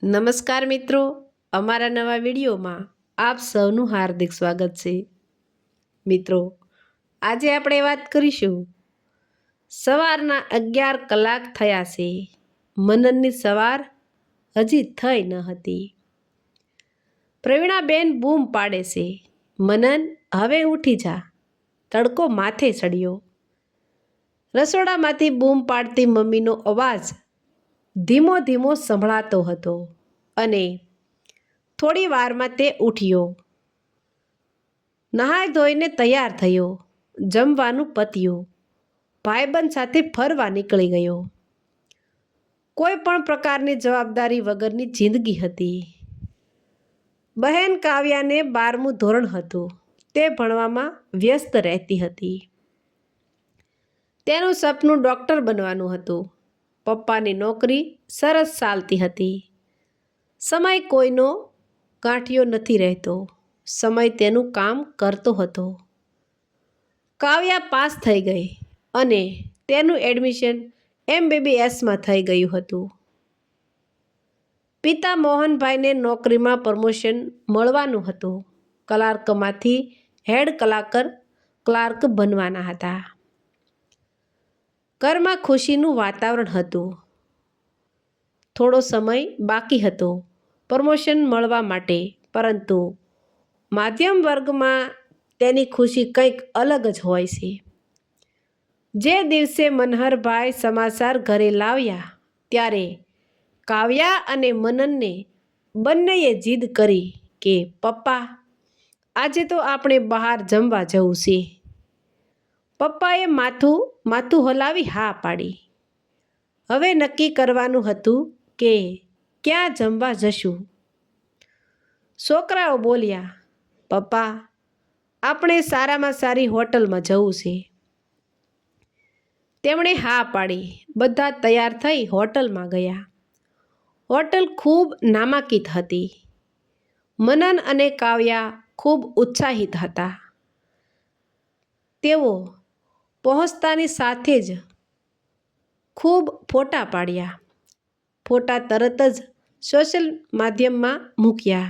નમસ્કાર મિત્રો, અમારા નવા વિડીયોમાં આપ સૌનું હાર્દિક સ્વાગત છે. મિત્રો, આજે આપણે વાત કરીશું સવારના 11 કલાક થયા છે. મનનની સવાર હજી થઈ ન હતી. પ્રવીણાબેન બૂમ પાડે છે, મનન હવે ઉઠી જા, તડકો માથે ચડ્યો. રસોડામાંથી બૂમ પાડતી મમ્મીનો અવાજ ધીમો ધીમો સંભળાતો હતો અને થોડી વારમાં તે ઉઠ્યો. નહાઈ ધોઈને તૈયાર થયો. જમવાનું પત્યું. ભાઈબંધ સાથે ફરવા નીકળી ગયો. કોઈ પણ પ્રકારની જવાબદારી વગરની જિંદગી હતી. બહેન કાવ્યાને 12મું ધોરણ હતું. તે ભણવામાં વ્યસ્ત રહેતી હતી. તેનું સપનું ડૉક્ટર બનવાનું હતું. પપ્પાની નોકરી સરસ ચાલતી હતી. સમય કોઈનો ગાંઠિયો નથી રહેતો. સમય તેનું કામ કરતો હતો. કાવ્યા પાસ થઈ ગઈ અને તેનું એડમિશન MBBSમાં થઈ ગયું હતું. પિતા મોહનભાઈને નોકરીમાં પ્રમોશન મળવાનું હતું. ક્લાર્કમાંથી હેડ ક્લાર્ક બનવાના હતા. ઘરમાં ખુશીનું વાતાવરણ હતું. થોડો સમય બાકી હતો પ્રમોશન મળવા માટે, પરંતુ મધ્યમ વર્ગમાં તેની ખુશી કંઈક અલગ જ હોય છે. જે દિવસે મનહરભાઈ સમાચાર ઘરે લાવ્યા ત્યારે કાવ્યા અને મનનને બંનેએ જીદ કરી કે પપ્પા, આજે તો આપણે બહાર જમવા જવું છે. પપ્પાએ માથું હલાવી હા પાડી. હવે નક્કી કરવાનું હતું કે ક્યાં જમવા જશું. છોકરાઓ બોલ્યા, પપ્પા, આપણે સારામાં સારી હોટલમાં જવું છે. તેમણે હા પાડી. બધા તૈયાર થઈ હોટલમાં ગયા. હોટલ ખૂબ નામાંકિત હતી. મનન અને કાવ્યા ખૂબ ઉત્સાહિત હતા. તેઓ પહોંચતાની સાથે જ ખૂબ ફોટા પાડ્યા. ફોટા તરત જ સોશિયલ માધ્યમમાં મૂક્યા.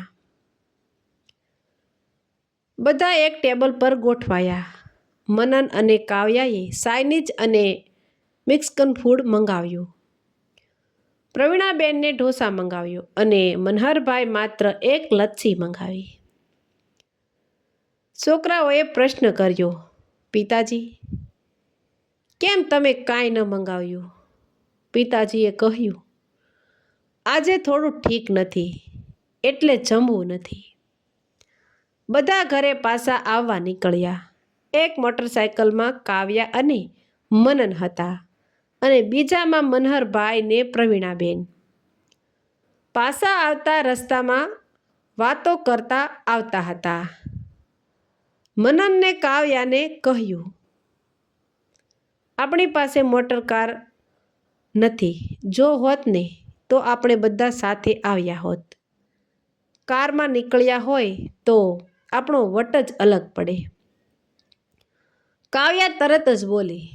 બધા એક ટેબલ પર ગોઠવાયા. મનન અને કાવ્યાએ ચાઇનીઝ અને મેક્સિકન ફૂડ મંગાવ્યું. પ્રવીણાબેનને ઢોસા મંગાવ્યો અને મનહરભાઈ માત્ર એક લચ્છી મંગાવી. છોકરાઓએ પ્રશ્ન કર્યો, પિતાજી, કેમ તમે કાંઈ ન મંગાવ્યું? પિતાજીએ કહ્યું, આજે થોડું ઠીક નથી એટલે જમવું નથી. બધા ઘરે પાછા આવવા નીકળ્યા. એક મોટરસાયકલમાં કાવ્યા અને મનન હતા અને બીજામાં મનહરભાઈ ને પ્રવીણાબેન. પાછા આવતા રસ્તામાં વાતો કરતા આવતા હતા. મનનને કાવ્યાને કહ્યું, આપણી પાસે મોટર કાર નથી. જો હોત ને તો આપણે બધા સાથે આવ્યા હોત. કારમાં નીકળ્યા હોય તો આપણો વટ જ અલગ પડે. કાવ્યા તરત જ બોલી,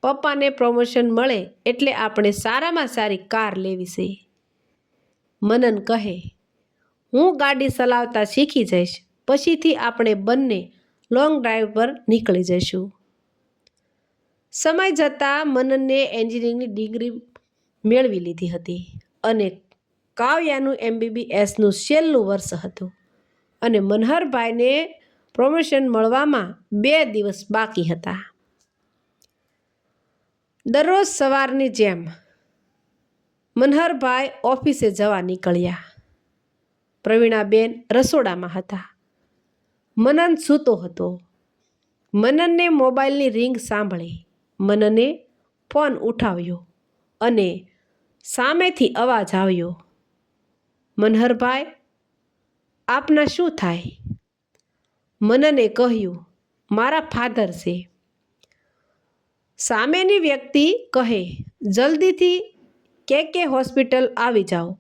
પપ્પાને પ્રમોશન મળે એટલે આપણે સારામાં સારી કાર લેવી છે. મનન કહે, હું ગાડી ચલાવતા શીખી જઈશ, પછીથી આપણે બંને લોંગ ડ્રાઈવ પર નીકળી જઈશું. સમય જતાં મનને એન્જિનિયરિંગની ડિગ્રી મેળવી લીધી હતી અને કાવ્યાનું MBBSનું છેલ્લું વર્ષ હતું અને મનહરભાઈને પ્રમોશન મળવામાં 2 દિવસ બાકી હતા. દરરોજ સવારની જેમ મનહરભાઈ ઓફિસે જવા નીકળ્યા. પ્રવીણાબેન રસોડામાં હતા. મનન સૂતો હતો. મનનને મોબાઈલની રિંગ સાંભળી. મનને ફોન ઉઠાવ્યો અને સામેથી અવાજ આવ્યો, મનહરભાઈ, આપના શું થાય? મનને કહ્યું, મારા ફાધર છે. સામેની વ્યક્તિ કહે, જલ્દીથી કે હોસ્પિટલ આવી જાઓ.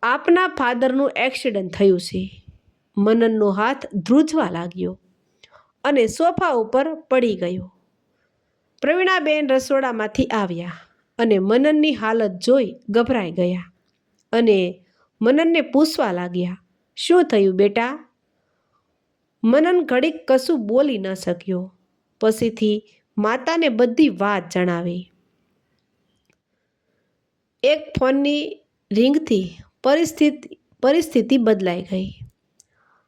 આપના ફાધરનું એક્સિડન્ટ થયું છે. મનનનો હાથ ધ્રુજવા લાગ્યો અને સોફા ઉપર પડી ગયો. પ્રવીણાબેન રસોડામાંથી આવ્યા. અને મનનની હાલત જોઈ ગભરાઈ ગયા અને મનનને પૂછવા લાગ્યા, શું થયું બેટા? મનન ઘડીક કશું બોલી ન શક્યો. પછીથી માતાને બધી વાત જણાવી. એક ફોનની રિંગથી પરિસ્થિતિ બદલાઈ ગઈ.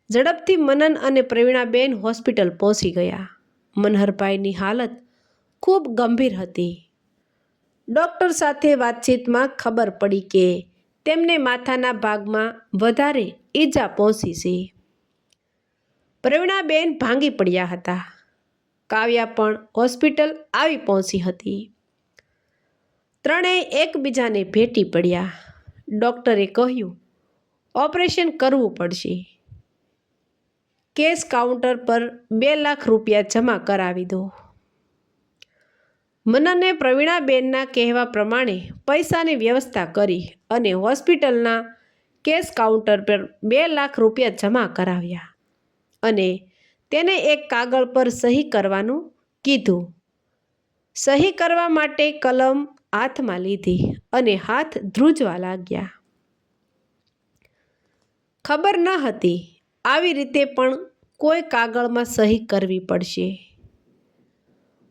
ઝડપથી મનન અને પ્રવીણાબેન હોસ્પિટલ પહોંચી ગયા. મનહરભાઈની હાલત ખૂબ ગંભીર હતી. ડૉક્ટર સાથે વાતચીતમાં ખબર પડી કે તેમને માથાના ભાગમાં વધારે ઈજા પહોંચી છે. પ્રવીણાબેન ભાંગી પડ્યા હતા. કાવ્યા પણ હોસ્પિટલ આવી પહોંચી હતી. ત્રણેય એકબીજાને ભેટી પડ્યા. ડૉક્ટરે કહ્યું, ઓપરેશન કરવું પડશે. કેશ કાઉન્ટર પર 2 લાખ રૂપિયા જમા કરાવી દો. મનને પ્રવીણાબેનના કહેવા પ્રમાણે પૈસાની વ્યવસ્થા કરી અને હોસ્પિટલના કેશ કાઉન્ટર પર 2 લાખ રૂપિયા જમા કરાવ્યા અને તેને એક કાગળ પર સહી કરવાનું કીધું. સહી કરવા માટે કલમ હાથમાં લીધી અને હાથ ધ્રુજવા લાગ્યા. ખબર ન હતી આવી રીતે પણ કોઈ કાગળમાં સહી કરવી પડશે.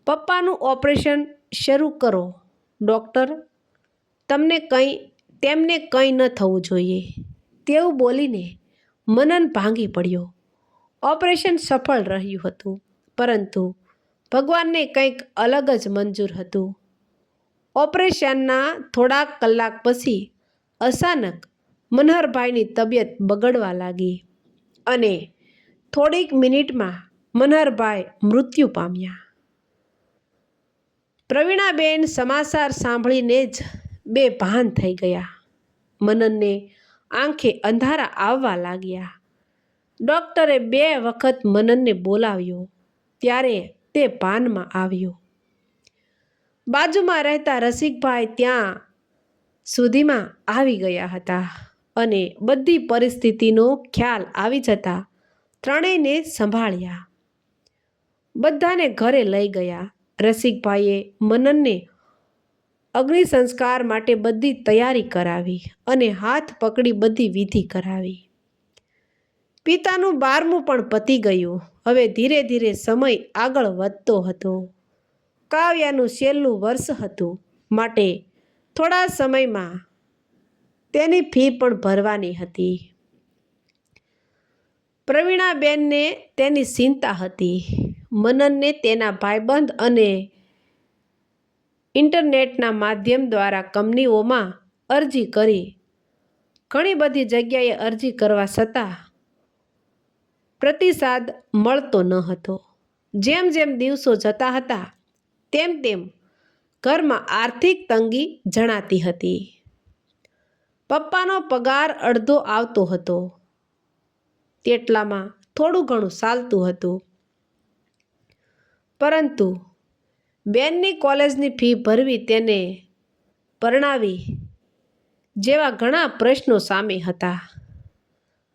પપ્પાનું ઓપરેશન શરૂ કરો ડૉક્ટર, તેમને કંઈ ન થવું જોઈએ. તેવું બોલીને મનન ભાંગી પડ્યો. ઓપરેશન સફળ રહ્યું હતું, પરંતુ ભગવાનને કંઈક અલગ જ મંજૂર હતું. ઓપરેશનના થોડાક કલાક પછી અચાનક મનહરભાઈની તબિયત બગડવા લાગી અને થોડીક મિનિટમાં મનહરભાઈ મૃત્યુ પામ્યા. પ્રવીણાબેન સમાચાર સાંભળીને જ બેભાન થઈ ગયા. મનનને આંખે અંધારા આવવા લાગ્યા. ડૉક્ટરે 2 વખત મનનને બોલાવ્યો ત્યારે તે ભાનમાં આવ્યો. બાજુમાં રહેતા રસિકભાઈ ત્યાં સુધીમાં આવી ગયા હતા અને બધી પરિસ્થિતિનો ખ્યાલ આવી જતા ત્રણેયને સંભાળ્યા. બધાને ઘરે લઈ ગયા. રસિકભાઈએ મનનને અગ્નિસંસ્કાર માટે બધી તૈયારી કરાવી અને હાથ પકડી બધી વિધિ કરાવી. પિતાનું 12મું પણ પતી ગયું. હવે ધીરે ધીરે સમય આગળ વધતો હતો. કાવ્યાનું છેલ્લું વર્ષ હતું, માટે થોડા સમયમાં તેની ફી પણ ભરવાની હતી. પ્રવીણાબેનને તેની ચિંતા હતી. મનનને તેના ભાઈબંધ અને ઇન્ટરનેટના માધ્યમ દ્વારા કંપનીઓમાં અરજી કરી. ઘણી બધી જગ્યાએ અરજી કરવા છતાં પ્રતિસાદ મળતો ન હતો. જેમ જેમ દિવસો જતા હતા તેમ તેમ ઘરમાં આર્થિક તંગી જણાતી હતી. પપ્પાનો પગાર અડધો આવતો હતો, તેટલામાં થોડું ઘણું ચાલતું હતું, પરંતુ બેનની કોલેજની ફી ભરવી, તેને પરણાવી જેવા ઘણા પ્રશ્નો સામે હતા.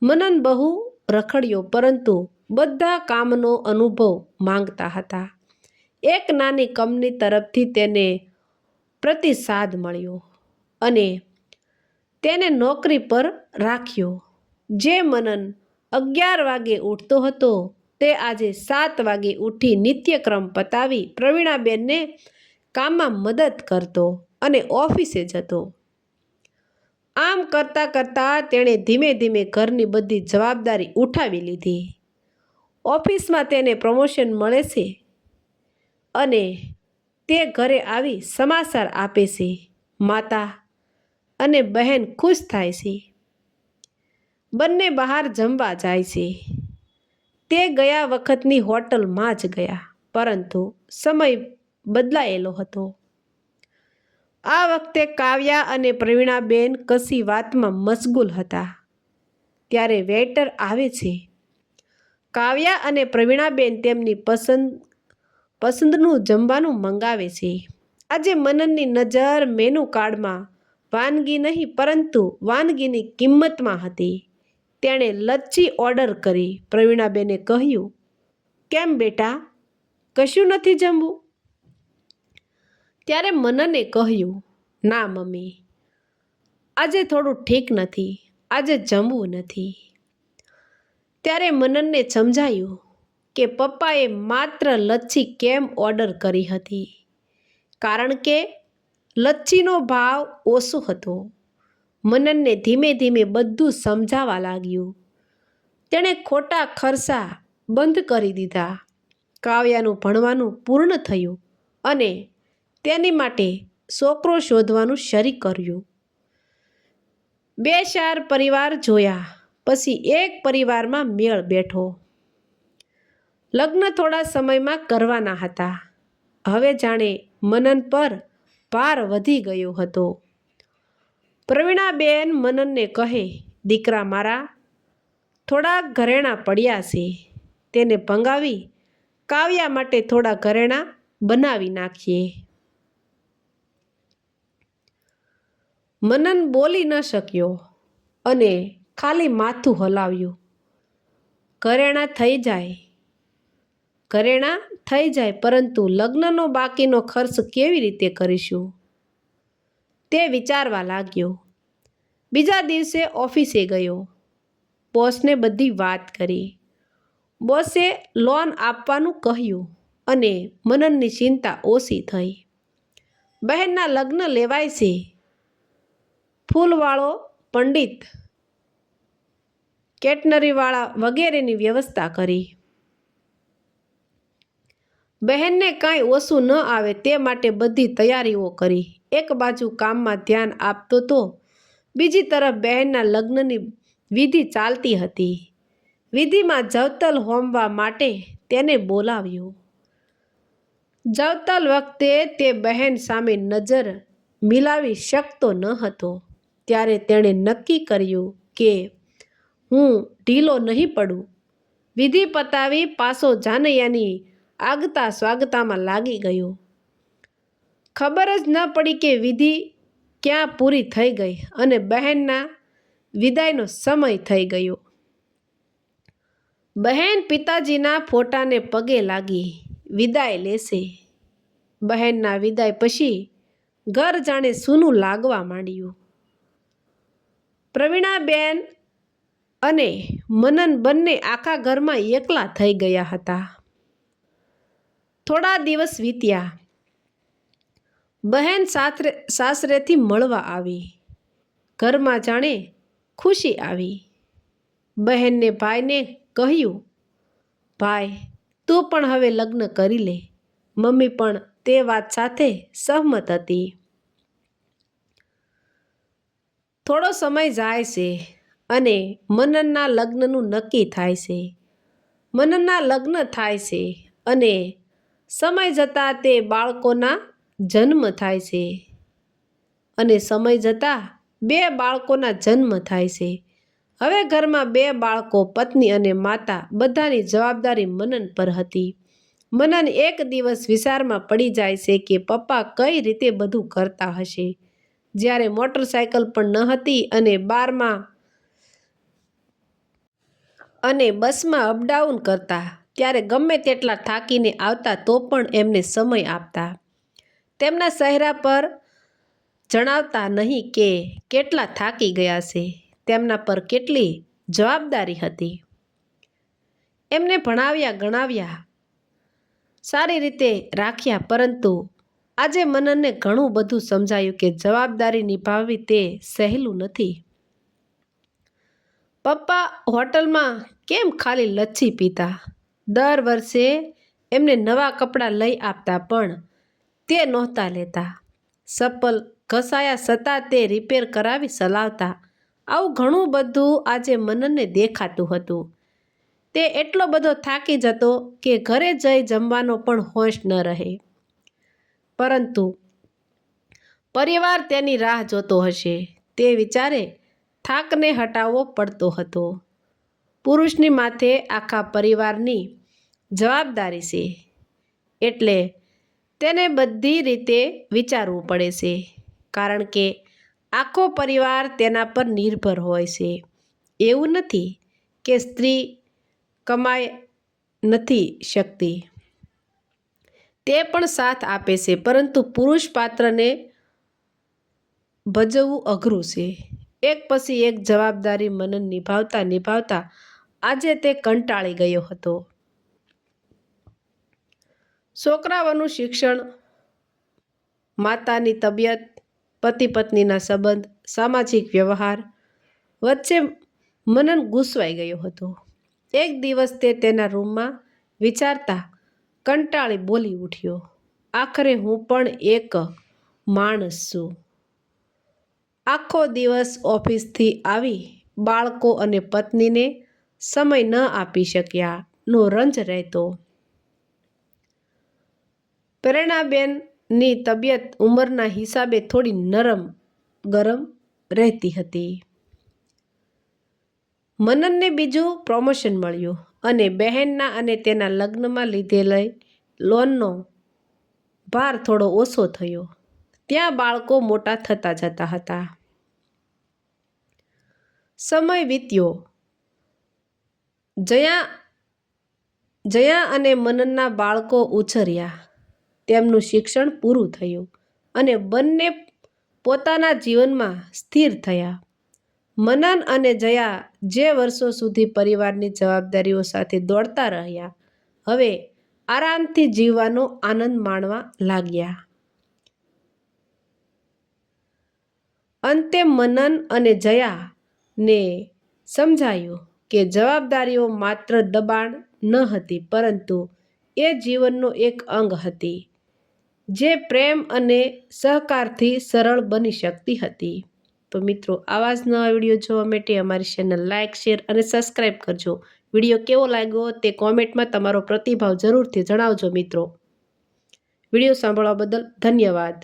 મનન બહુ રખડ્યો, પરંતુ બધા કામનો અનુભવ માંગતા હતા. એક નાની કંપની તરફથી તેને પ્રતિસાદ મળ્યો અને તેને નોકરી પર રાખ્યો. જે મનન 11 વાગે ઉઠતો હતો તે આજે 7 વાગે ઉઠી નિત્યક્રમ પતાવી પ્રવીણાબેનને કામમાં મદદ કરતો અને ઓફિસે જતો. આમ કરતાં કરતાં તેણે ધીમે ધીમે ઘરની બધી જવાબદારી ઉઠાવી લીધી. ઓફિસમાં તેને પ્રમોશન મળે છે અને તે ઘરે આવી સમાચાર આપે છે. માતા અને બહેન ખુશ થાય છે. બંને બહાર જમવા જાય છે. તે ગયા વખતની હોટલમાં જ ગયા, પરંતુ સમય બદલાયેલો હતો. આ વખતે કાવ્યા અને પ્રવીણાબેન કશી વાતમાં મશગુલ હતા. ત્યારે વેઇટર આવે છે. કાવ્યા અને પ્રવીણાબેન તેમની પસંદનું જમવાનું મંગાવે છે. આજે મનનની નજર મેનુ કાર્ડમાં વાનગી નહીં, પરંતુ વાનગીની કિંમતમાં હતી. તેણે લચ્છી ઓર્ડર કરી. પ્રવીણાબેને કહ્યું, કેમ બેટા, કશું નથી જમવું? ત્યારે મનને કહ્યું, ના મમ્મી, આજે થોડું ઠીક નથી, આજે જમવું નથી. ત્યારે મનનને સમજાયું કે પપ્પાએ માત્ર લચ્છી કેમ ઓર્ડર કરી હતી, કારણ કે લચ્છીનો ભાવ ઓછો હતો. મનનને ધીમે ધીમે બધું સમજાવા લાગ્યું. તેણે ખોટા ખર્ચા બંધ કરી દીધા. કાવ્યાનું ભણવાનું પૂર્ણ થયું અને તેની માટે છોકરો શોધવાનું શરૂ કર્યું. 2-4 પરિવાર જોયા પછી એક પરિવારમાં મેળ બેઠો. લગ્ન થોડા સમયમાં કરવાના હતા. હવે જાણે મનન પર ભાર વધી ગયો હતો. પ્રવીણાબેન મનનને કહે, દીકરા મારા, થોડાક ઘરેણાં પડ્યા છે, તેને ભંગાવી કાવ્યા માટે થોડા ઘરેણાં બનાવી નાખીએ. મનન બોલી ન શક્યો અને ખાલી માથું હલાવ્યું. ઘરેણાં થઈ જાય, પરંતુ લગ્નનો બાકીનો ખર્ચ કેવી રીતે કરીશું? તે વિચારવા લાગ્યો. બીજા દિવસે ઓફિસે ગયો. બોસને બધી વાત કરી. બોસે લોન આપવાનું કહ્યું અને મનનની ચિંતા ઓછી થઈ. બહેનના લગ્ન લેવાય છે. ફૂલવાળો, પંડિત, કેટરરીવાળા વગેરેની વ્યવસ્થા કરી. બહેનને કાંઈ ઓછું ન આવે તે માટે બધી તૈયારીઓ કરી. એક બાજુ કામમાં ધ્યાન આપતો તો બીજી તરફ બહેનના લગ્નની વિધિ ચાલતી હતી. વિધિમાં જવતલ હોમવા માટે તેને બોલાવ્યો. જવતલ વખતે તે બહેન સામે નજર મિલાવી શકતો ન હતો. ત્યારે તેણે નક્કી કર્યું કે હું ઢીલો નહીં પડું. વિધિ પતાવી પાછો જાનૈયાની આગતા સ્વાગતામાં લાગી ગયો. ખબર જ ન પડી કે વિધિ ક્યાં પૂરી થઈ ગઈ અને બહેનના વિદાયનો સમય થઈ ગયો. બહેન પિતાજીના ફોટાને પગે લાગી વિદાય લેશે. બહેનના વિદાય પછી ઘર જાણે સૂનું લાગવા માંડ્યું. પ્રવીણાબેન અને મનન બંને આખા ઘરમાં એકલા થઈ ગયા હતા. થોડા દિવસ વીત્યા. બહેન સાસરેથી મળવા આવી. ઘરમાં જાણે ખુશી આવી. બહેનને ભાઈને કહ્યું, ભાઈ, તું પણ હવે લગ્ન કરી લે. મમ્મી પણ તે વાત સાથે સહમત હતી. થોડો સમય જાય છે અને મનનના લગ્નનું નક્કી થાય છે. મનનના લગ્ન થાય છે અને સમય જતાં તે બાળકોના જન્મ થાય છે. અને સમય જતાં 2 બાળકોના જન્મ થાય છે. હવે ઘરમાં 2 બાળકો, પત્ની અને માતા, બધાની જવાબદારી મનન પર હતી. મનન એક દિવસ વિચારમાં પડી જાય છે કે પપ્પા કઈ રીતે બધું કરતા હશે. જ્યારે મોટરસાયકલ પણ ન હતી અને બસમાં અપડાઉન કરતા, ત્યારે ગમે તેટલા થાકીને આવતા તો પણ એમને સમય આપતા. તેમના ચહેરા પર જણાવતા નહીં કે કેટલા થાકી ગયા છે. તેમના પર કેટલી જવાબદારી હતી. એમને ભણાવ્યા, ગણાવ્યા, સારી રીતે રાખ્યા, પરંતુ આજે મનનને ઘણું બધું સમજાયું કે જવાબદારી નિભાવવી તે સહેલું નથી. પપ્પા હોટલમાં કેમ ખાલી લચ્છી પીતા? દર વર્ષે એમને નવા કપડાં લઈ આપતા, પણ તે નહોતા લેતા. ચપ્પલ ઘસાયા છતાં તે રિપેર કરાવી ચલાવતા. આવું ઘણું બધું આજે મનનને દેખાતું હતું. તે એટલો બધો થાકી જતો કે ઘરે જઈ જમવાનો પણ હોશ ન રહે. પરંતુ પરિવાર તેની રાહ જોતો હશે તે વિચારે થાકને હટાવવો પડતો હતો. પુરુષની માથે આખા પરિવારની જવાબદારી છે, એટલે તેને બધી રીતે વિચારવું પડે છે, કારણ કે આખો પરિવાર તેના પર નિર્ભર હોય છે. એવું નથી કે સ્ત્રી કમાઈ નથી શકતી, તે પણ સાથ આપે છે, પરંતુ પુરુષ પાત્રને ભજવવું અઘરું છે. એક પછી એક જવાબદારી મનન નિભાવતા નિભાવતા આજે તે કંટાળી ગયો હતો. છોકરાઓનું શિક્ષણ, માતાની તબિયત, પતિ પત્નીના સંબંધ, સામાજિક વ્યવહાર વચ્ચે મનન ગૂંચવાઈ ગયો હતો. એક દિવસ તે તેના રૂમમાં વિચારતા કંટાળી બોલી ઉઠ્યો, આખરે હું પણ એક માણસ છું. આખો દિવસ ઓફિસથી આવી બાળકો અને પત્નીને સમય ન આપી શક્યાનો રંજ રહેતો. પ્રેરણાબેનની તબિયત ઉંમરના હિસાબે થોડી નરમ ગરમ રહેતી હતી. મનનને બીજું પ્રમોશન મળ્યું અને બહેનના અને તેના લગ્નમાં લીધેલી લોનનો ભાર થોડો ઓછો થયો. ત્યાં બાળકો મોટા થતા જતા હતા. સમય વીત્યો. જયા અને મનનના બાળકો ઉછર્યા. તેમનું શિક્ષણ પૂરું થયું અને બંને પોતાના જીવનમાં સ્થિર થયા. મનન અને જયા જે વર્ષો સુધી પરિવારની જવાબદારીઓ સાથે દોડતા રહ્યા, હવે આરામથી જીવવાનો આનંદ માણવા લાગ્યા. અંતે મનન અને જયાને સમજાયું કે જવાબદારીઓ માત્ર દબાણ ન હતી, પરંતુ એ જીવનનો એક અંગ હતી, જે પ્રેમ અને સહકારથી સરળ બની શકતી હતી. તો મિત્રો, આવા જ નવા વિડીયો જોવા માટે અમારી ચેનલ લાઇક, શેર અને સબસ્ક્રાઈબ કરજો. વિડીયો કેવો લાગ્યો તે કોમેન્ટમાં તમારો પ્રતિભાવ જરૂરથી જણાવજો મિત્રો. વિડીયો સાંભળવા બદલ ધન્યવાદ.